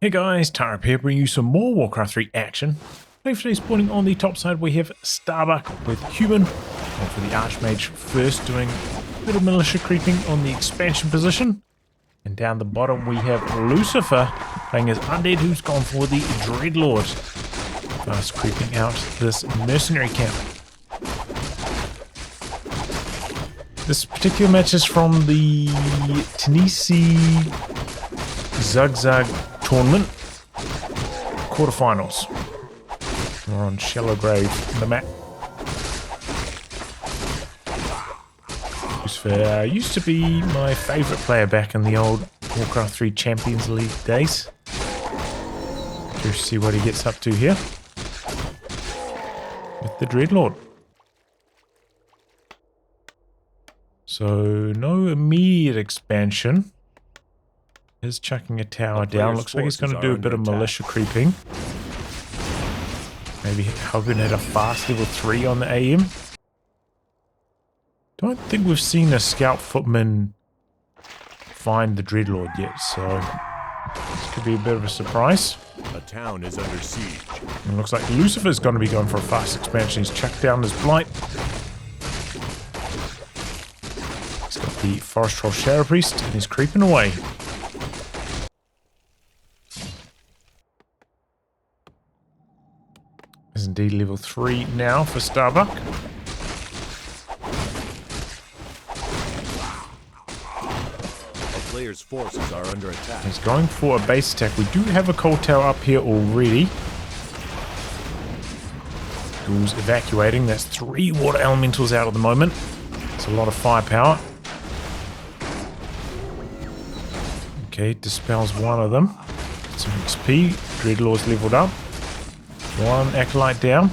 Hey guys, Tarp here, bringing you some more Warcraft 3 action. Today for today's spawning on the top side, we have Starbuck with Human. And for the Archmage first, doing a bit of militia creeping on the expansion position. And down the bottom we have Lucifer playing as Undead, who's gone for the Dreadlord. Fast creeping out this mercenary camp. This particular match is from the Tennisi Zug-Zug tournament quarterfinals. We're on Shallow Grave in the map. Lucifer used to be my favourite player back in the old Warcraft 3 Champions League days. Curious to see what he gets up to here with the Dreadlord. So no immediate expansion. Is chucking a tower down. Looks like he's going to do a bit of militia creeping. Maybe hoping at a fast level 3 on the AM. Don't think we've seen a scout footman find the Dreadlord yet, so this could be a bit of a surprise. A town is under siege. It looks like Lucifer's going to be going for a fast expansion. He's chucked down his blight. He's got the Forest Troll Shadow Priest and he's creeping away. Is indeed level 3 now for Starbuck. A player's forces are under attack. He's going for a base attack. We do have a cold tower up here already. Ghouls evacuating. That's 3 water elementals out at the moment. It's a lot of firepower. Okay, dispels one of them. Some XP. Dreadlord's leveled up. One acolyte down.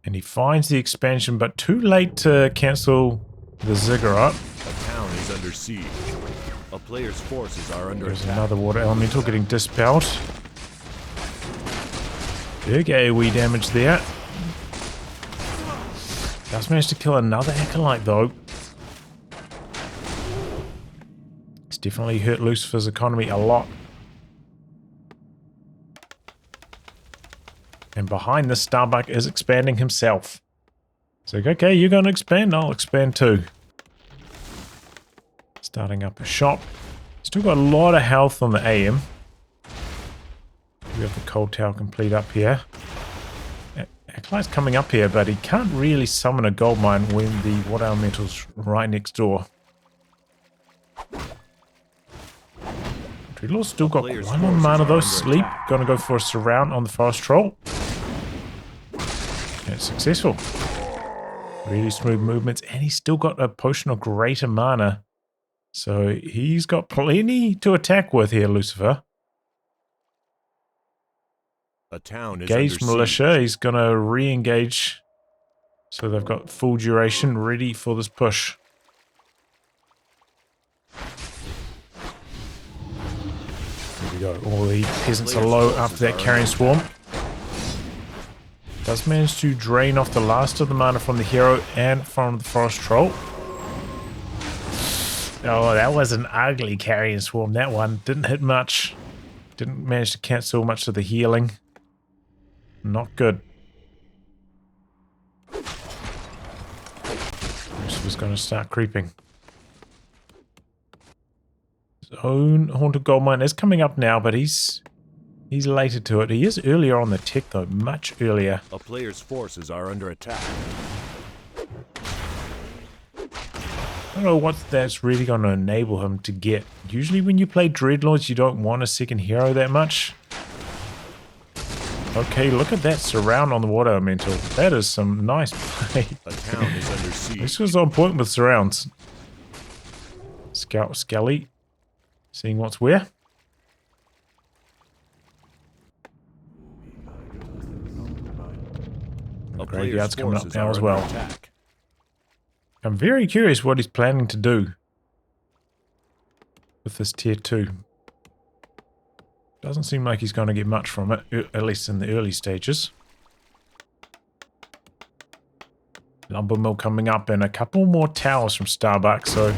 And he finds the expansion, but too late to cancel the ziggurat. A town is under siege. A player's forces are under There's attack. another water elemental getting dispelled. Big AoE damage there. Does manage to kill another acolyte though. It's definitely hurt Lucifer's economy a lot. And behind this, Starbuck is expanding himself. It's like, okay, you're going to expand? I'll expand too. Starting up a shop. Still got a lot of health on the AM. We have the cold tower complete up here. Acolyte's coming up here, but he can't really summon a gold mine when the water elemental's right next door. Dreadlord's still got one on mana though. Sleep. Gonna go for a surround on the Forest Troll. And it's successful. Really smooth movements. And he's still got a potion of greater mana. So he's got plenty to attack with here, Lucifer. A town is Engaged under militia. siege. He's gonna re-engage. So they've got full duration ready for this push. There we go. All the peasants are low after that carrion swarm. Does manage to drain off the last of the mana from the hero and from the Forest Troll. Oh, that was an ugly carrion swarm, that one. Didn't hit much. Didn't manage to cancel much of the healing. Not good. Lucifer's going to start creeping. His own Haunted Goldmine is coming up now, but he's later to it. He is earlier on the tech though, much earlier. A player's forces are under attack. I don't know what that's really going to enable him to get. Usually when you play Dreadlords, you don't want a second hero that much. Okay, look at that surround on the water elemental. That is some nice play. A town is under siege. This was on point with surrounds. Scout Skelly. Seeing what's where. A Graveyard's player's coming up forces now are as under well. attack. I'm very curious what he's planning to do with this tier 2. Doesn't seem like he's going to get much from it, at least in the early stages. Lumber mill coming up and a couple more towers from Starbuck, so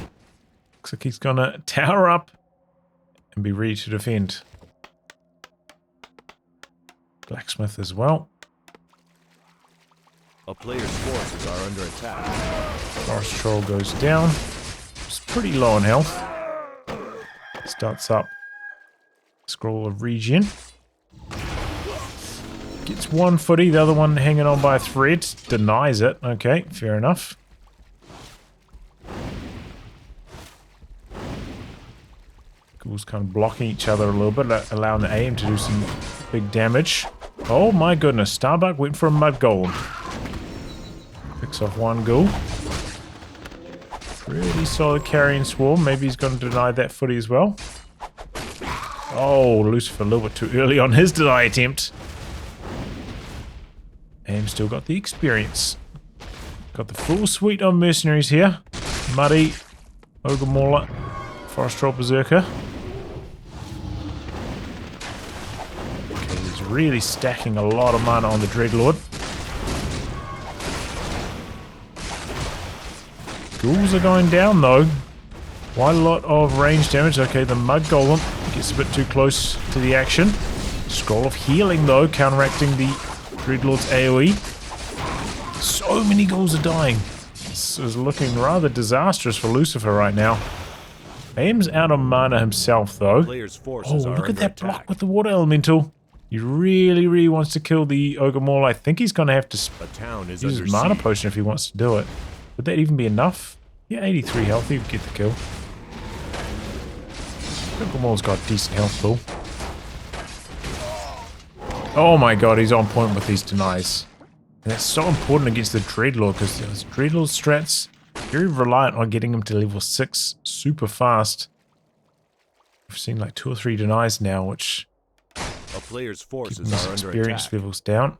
looks like he's going to tower up and be ready to defend. Blacksmith as well. A player's forces are under attack. Forest Troll goes down. It's pretty low on health. Starts up. Scroll of regen. Gets one footy, the other one hanging on by a thread. Denies it. Okay, fair enough. Ghouls kind of blocking each other a little bit, allowing the aim to do some big damage. Oh my goodness, Starbuck went for a mud golem. Picks off one ghoul. Really solid carrying swarm. Maybe he's going to deny that footy as well. Oh, Lucifer a little bit too early on his deny attempt. And still got the experience. Got the full suite of mercenaries here. Muddy, Ogre Mauler, Forest Troll Berserker. Okay, he's really stacking a lot of mana on the Dreadlord. Ghouls are going down though. Quite a lot of range damage. Okay, the Mud Golem gets a bit too close to the action. Scroll of Healing though, counteracting the Dreadlord's AoE. So many ghouls are dying. This is looking rather disastrous for Lucifer right now. AIM's out on mana himself though. Oh, look at that block with the water elemental. He really, really wants to kill the Ogre Maul. I think he's going to have to use his mana potion if he wants to do it. Would that even be enough? Yeah, 83 health. He would get the kill. Ogre Maul's got decent health pool. Oh my god, he's on point with these denies. And that's so important against the Dreadlord because those Dreadlord strats very reliant on getting him to level 6 super fast. We've seen like 2 or 3 denies now, which a player's forces keeping his are under experience attack. levels down.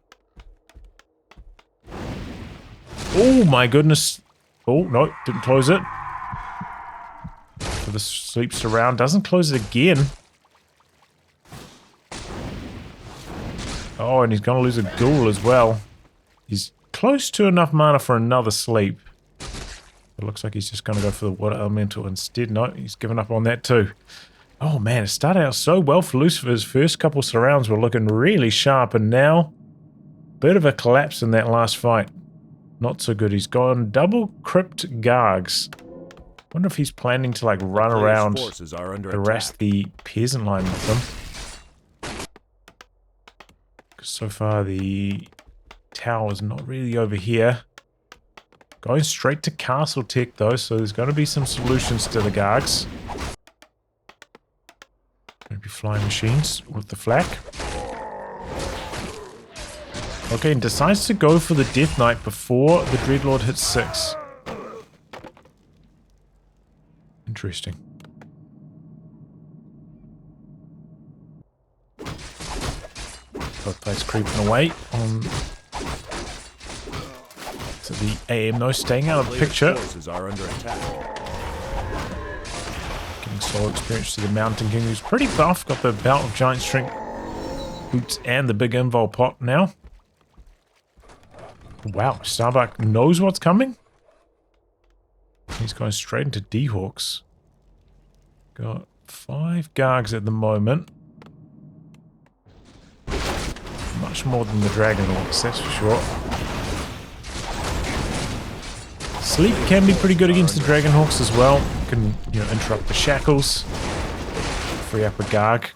Oh my goodness. Oh, no, didn't close it. So the sleeps around, doesn't close it again. Oh, and he's going to lose a ghoul as well. He's close to enough mana for another sleep. It looks like he's just going to go for the water elemental instead. No, he's given up on that too. Oh man, it started out so well for Lucifer. His first couple surrounds were looking really sharp, and now bit of a collapse in that last fight. Not so good. He's gone double crypt gargs. Wonder if he's planning to like run around, harass the peasant line with them. Because so far the tower is not really over here. Going straight to castle tech though, so there's going to be some solutions to the gargs. Maybe flying machines with the flak. Okay, and decides to go for the Death Knight before the Dreadlord hits 6. Interesting. Both players creeping away on... So the AM though staying out of the picture. Getting solo experience to the Mountain King, who's pretty buff. Got the belt of giant strength boots and the big invul pot now. Wow, Starbuck knows what's coming. He's going straight into D-Hawks. Got 5 Gargs at the moment. Much more than the Dragon Hawks, that's for sure. Sleep can be pretty good against the Dragon Hawks as well. Can, you know, interrupt the shackles. Free up a Garg.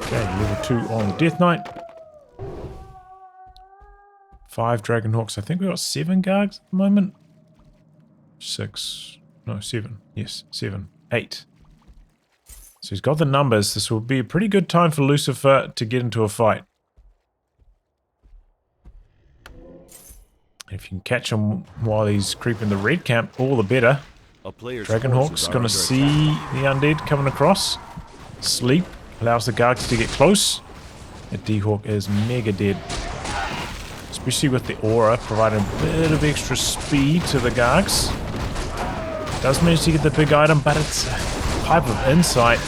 Okay, level 2 on the Death Knight. 5 Dragon Hawks. I think we've got 7 Gargs at the moment. 6. No, 7. Yes, 7. 8. So he's got the numbers. This will be a pretty good time for Lucifer to get into a fight. If you can catch him while he's creeping the red camp, all the better. Dragon Hawk's going to see the Undead coming across. Sleep allows the Gargs to get close. The D-Hawk is mega dead. Especially with the aura, providing a bit of extra speed to the Gargs. Does manage to get the big item, but it's a pipe of insight.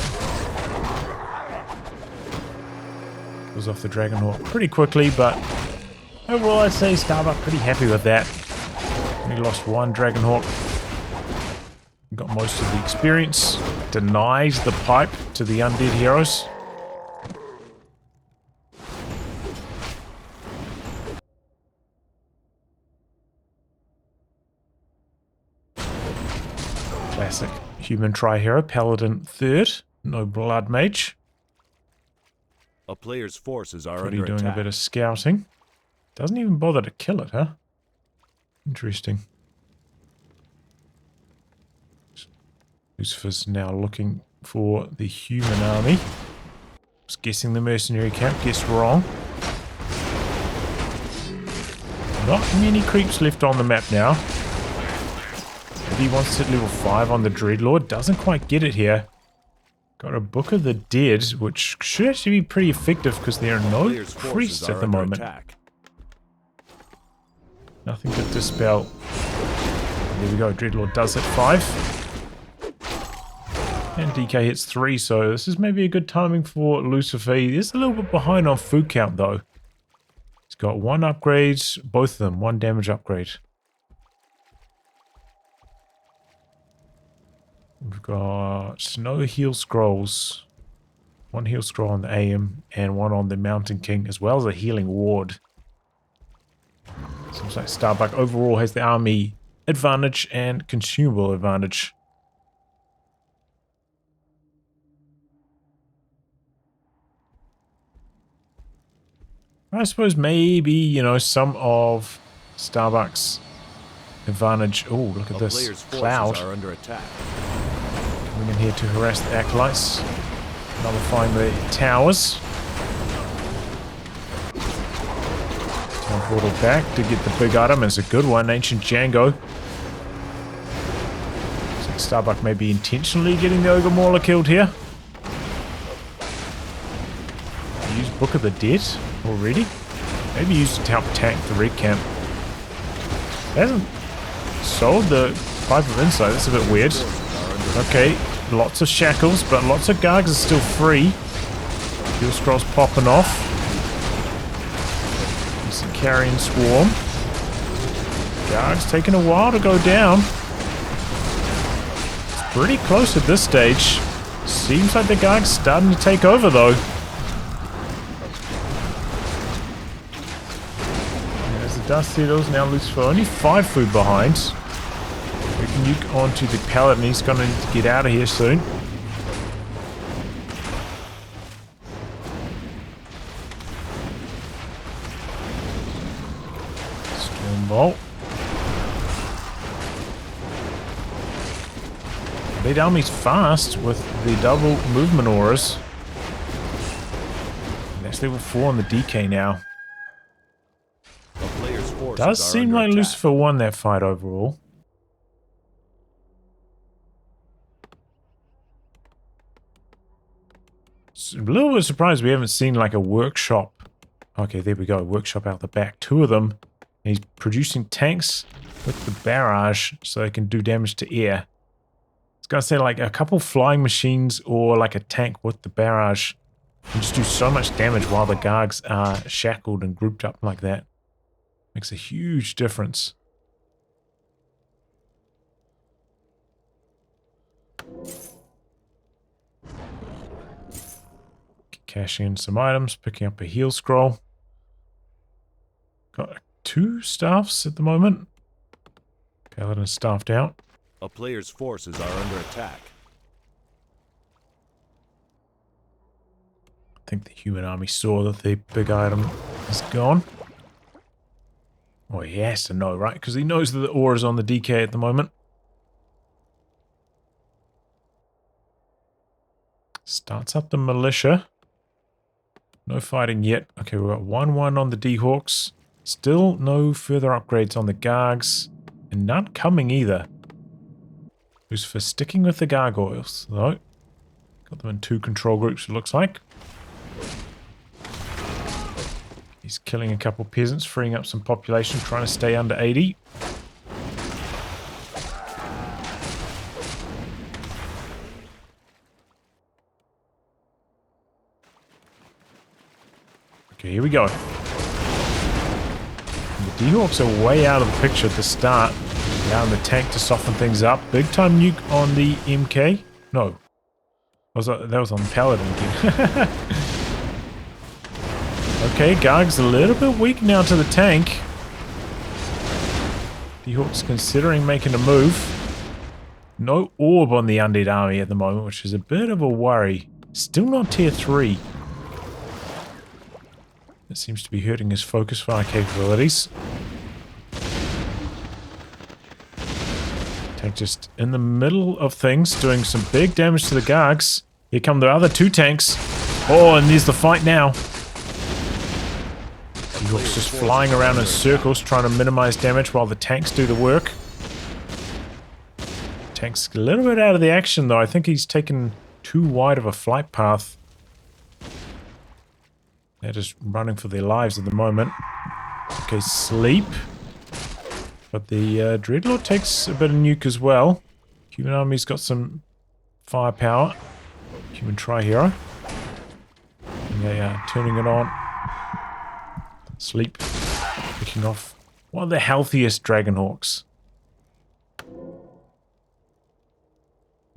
Because kills off the Dragonhawk pretty quickly, but overall I'd say Starbuck pretty happy with that. Only lost one Dragonhawk. Got most of the experience. Denies the pipe to the undead heroes. Classic human tri-hero. Paladin third. No blood mage. A player's forces are Pretty under doing attack. a bit of scouting. Doesn't even bother to kill it, huh? Interesting. Lucifer's now looking for the human army. Was guessing the mercenary camp. Guessed wrong. Not many creeps left on the map now. Maybe he wants to hit level 5 on the Dreadlord. Doesn't quite get it here. Got a Book of the Dead, which should actually be pretty effective because there are no priests at the moment. Nothing to dispel. There we go. Dreadlord does hit 5. And DK hits 3, so this is maybe a good timing for Lucifer. He's a little bit behind on food count, though. He's got 1 upgrade, both of them, 1 damage upgrade. We've got no heal scrolls. 1 heal scroll on the AM and 1 on the Mountain King, as well as a healing ward. Seems like Starbuck overall has the army advantage and consumable advantage. I suppose maybe, you know, some of Starbuck's advantage. Oh, look at this cloud. Are under attack. Coming in here to harass the acolytes. Nullifying the towers. Time portal back to get the big item. It's a good one, Ancient Django. So Starbuck may be intentionally getting the Ogre Mauler killed here. Use Book of the Dead already. Maybe use it to help tank the red camp. It hasn't sold the Pipe of Insight. That's a bit weird. Okay, lots of shackles, but lots of Gargs are still free. Heal scrolls popping off. Decent carrion swarm. Gargs taking a while to go down. It's pretty close at this stage. Seems like the Garg's starting to take over though. And as the dust settles, now Lucifer only 5 food behind. We can nuke onto the Paladin. He's going to need to get out of here soon. Stormbolt. Lead army's fast with the double movement auras. And that's level 4 on the DK now. Does seem like Lucifer won that fight overall. A little bit surprised we haven't seen like a workshop. Okay, there we go. Workshop out the back. 2 of them. And he's producing tanks with the barrage so they can do damage to air. I was going to say like a couple flying machines or like a tank with the barrage can just do so much damage while the Gargs are shackled and grouped up like that. Makes a huge difference. Cashing in some items, picking up a heal scroll. Got 2 staffs at the moment. Paladin staffed out. A player's forces are under attack. I think the human army saw that the big item is gone. Well, he has to know, right? Because he knows that the ore is on the DK at the moment. Starts up the militia. No fighting yet. Okay, we've got 1-1 on the D-Hawks. Still no further upgrades on the Gargs. And none coming either. Lucifer sticking with the Gargoyles, though. Got them in 2 control groups, it looks like. He's killing a couple peasants, freeing up some population, trying to stay under 80. Okay, here we go. The D-Hawks are way out of the picture at the start. Now in the tank to soften things up. Big time nuke on the MK. No. That was on Paladin again. Okay, Garg's a little bit weak now to the tank. D-Hawk's considering making a move. No orb on the Undead army at the moment, which is a bit of a worry. Still not tier 3. That seems to be hurting his focus fire capabilities. Tank just in the middle of things, doing some big damage to the Gargs. Here come the other 2 tanks. Oh, and there's the fight now. D-Hawk's just flying around in circles, trying to minimize damage while the tanks do the work. Tank's a little bit out of the action, though. I think he's taken too wide of a flight path. They're just running for their lives at the moment. Okay, sleep. But the Dreadlord takes a bit of nuke as well. Human army's got some firepower. Human Tri-Hero. And they are turning it on. Sleep. Picking off one of the healthiest Dragonhawks.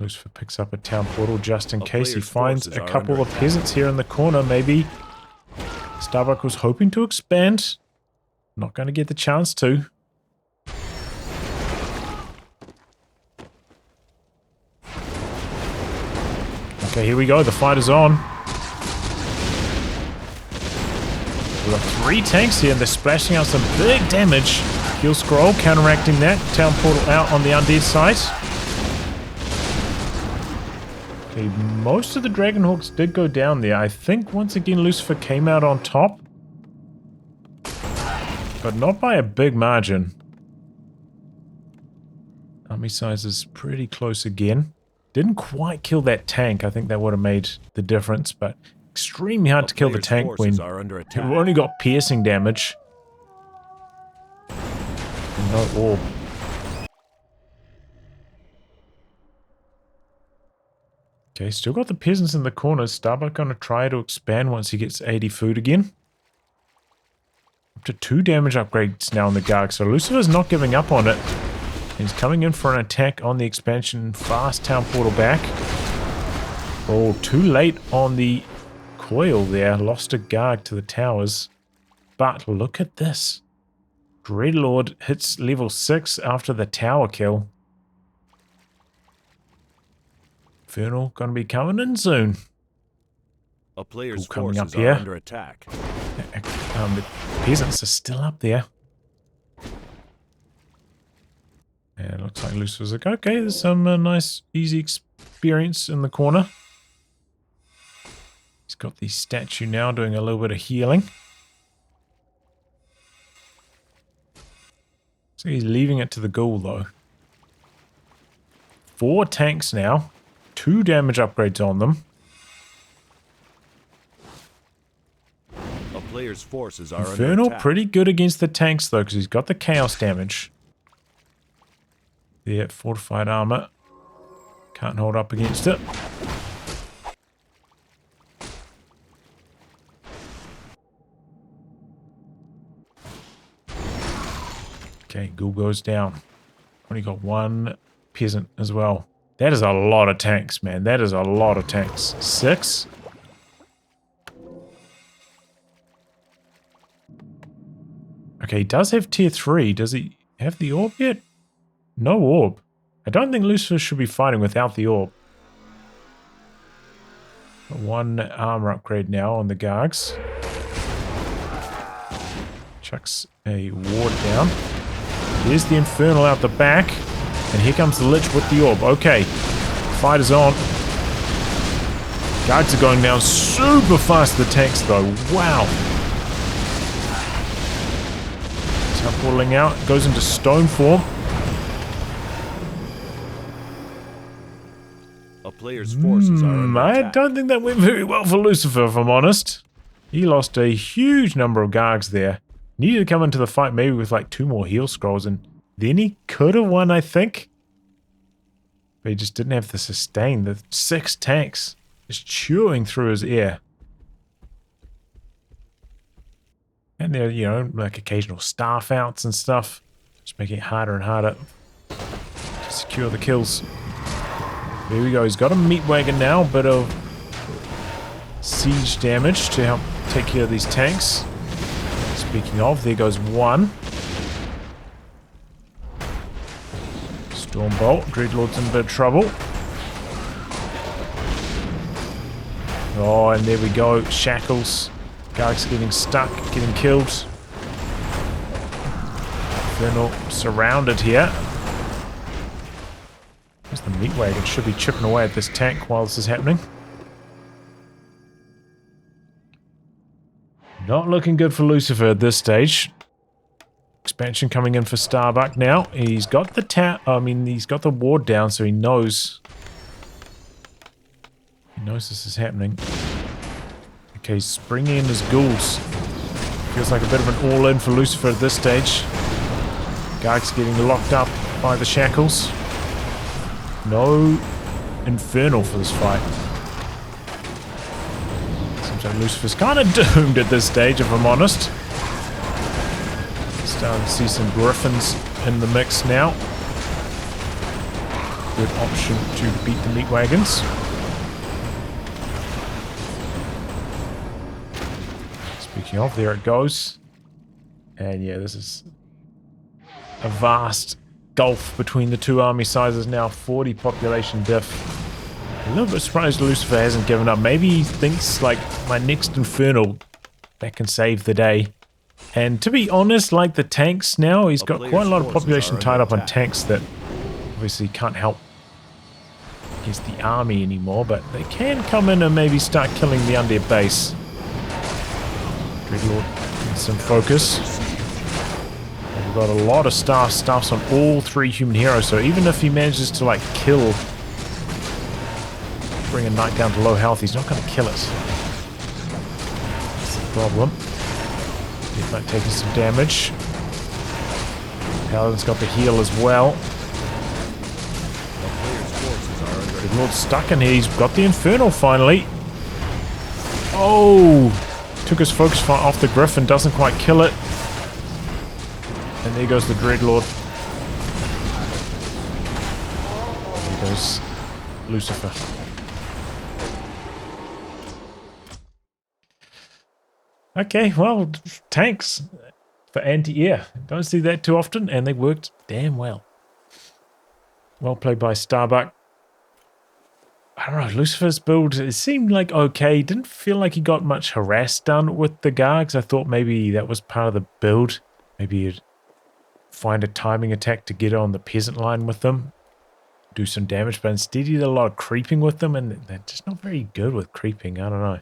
Lucifer picks up a town portal just in case he finds a couple of peasants here in the corner. Maybe Starbuck was hoping to expand. Not going to get the chance to. Okay, here we go. The fight is on. We've got 3 tanks here and they're splashing out some big damage. Heal Scroll counteracting that. Town portal out on the Undead side. Okay, most of the Dragonhawks did go down there. I think once again Lucifer came out on top. But not by a big margin. Army size is pretty close again. Didn't quite kill that tank. I think that would have made the difference, but extremely hard to kill the tank when you've only got piercing damage. And no orb. Okay, still got the peasants in the corners. Starbuck gonna try to expand once he gets 80 food again. Up to 2 damage upgrades now on the Garg, so Lucifer's not giving up on it. He's coming in for an attack on the expansion. Fast town portal back. Oh, too late on the coil there. Lost a Garg to the towers. But look at this. Dreadlord hits level 6 after the tower kill. Infernal gonna be coming in soon. A player's coming forces up here. are under attack. The peasants are still up there. And it looks like Lucifer's like, okay, there's some nice, easy experience in the corner. He's got the statue now doing a little bit of healing. So he's leaving it to the ghoul, though. 4 tanks now. 2 damage upgrades on them. A player's forces are under Infernal attack. pretty good against the tanks, though, because he's got the chaos damage. Yeah, fortified armor. Can't hold up against it. Okay, ghoul goes down. Only got 1 peasant as well. That is a lot of tanks, man. That is a lot of tanks. 6? Okay, he does have tier 3. Does he have the orb yet? No orb. I don't think Lucifer should be fighting without the orb. 1 armor upgrade now on the Gargs. Chucks a ward down. Here's the Infernal out the back. And here comes the Lich with the orb. Okay. Fight is on. Gargs are going down super fast, the tanks, though. Wow. Teleporting out. Goes into stone form. A player's forces are under I attack. don't think that went very well for Lucifer, if I'm honest. He lost a huge number of Gargs there. Needed to come into the fight maybe with like 2 more heal scrolls, and then he could have won, I think. But he just didn't have the sustain. The 6 tanks just chewing through his ear. And there, you know, like occasional staff outs and stuff. Just making it harder and harder to secure the kills. There we go. He's got a meat wagon now. Bit of siege damage to help take care of these tanks. Speaking of, there goes one. Stormbolt. Dreadlord's in a bit of trouble. Oh, and there we go. Shackles. Garg's getting stuck, getting killed. Infernal surrounded here. There's the meat wagon. Should be chipping away at this tank while this is happening. Not looking good for Lucifer at this stage. Expansion coming in for Starbuck now. He's got the he's got the ward down, so he knows. He knows this is happening. Okay, he's bringing in his ghouls. Feels like a bit of an all-in for Lucifer at this stage. Garg's getting locked up by the shackles. No Infernal for this fight. Seems like Lucifer's kind of doomed at this stage, if I'm honest. Starting to see some Griffins in the mix now. Good option to beat the meat wagons. Speaking of, there it goes. And yeah, this is a vast gulf between the two army sizes now. 40 population diff. A little bit surprised Lucifer hasn't given up. Maybe he thinks, like, my next Infernal, that can save the day. And to be honest, like the tanks now, he's got quite a lot of population tied up on tanks that obviously can't help against the army anymore, but they can come in and maybe start killing the Undead base. Dreadlord needs some focus. We've got a lot of staffs on all three human heroes, so even if he manages to, like, bring a knight down to low health, he's not going to kill it. That's the problem. He's not taking some damage. Paladin's got the heal as well. Dreadlord's stuck in here. He's got the Infernal finally. Oh! Took his focus off the Griffin, doesn't quite kill it. And there goes the Dreadlord. There goes Lucifer. Okay, well, tanks for anti-air. Don't see that too often, and they worked damn well. Well played by Starbuck. I don't know, Lucifer's build, it seemed like okay. Didn't feel like he got much harass done with the Gargs. I thought maybe that was part of the build. Maybe you'd find a timing attack to get on the peasant line with them. Do some damage, but instead he did a lot of creeping with them, and they're just not very good with creeping. I don't know.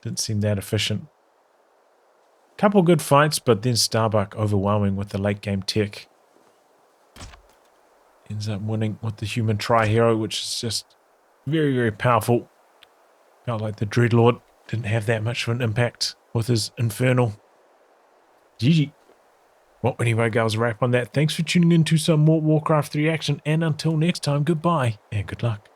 Didn't seem that efficient. Couple good fights, but then Starbuck overwhelming with the late game tech. Ends up winning with the human tri-hero, which is just very, very powerful. Felt like the Dreadlord didn't have that much of an impact with his Infernal. GG. Well, anyway, guys, wrap on that. Thanks for tuning in to some more Warcraft 3 action, and until next time, goodbye and good luck.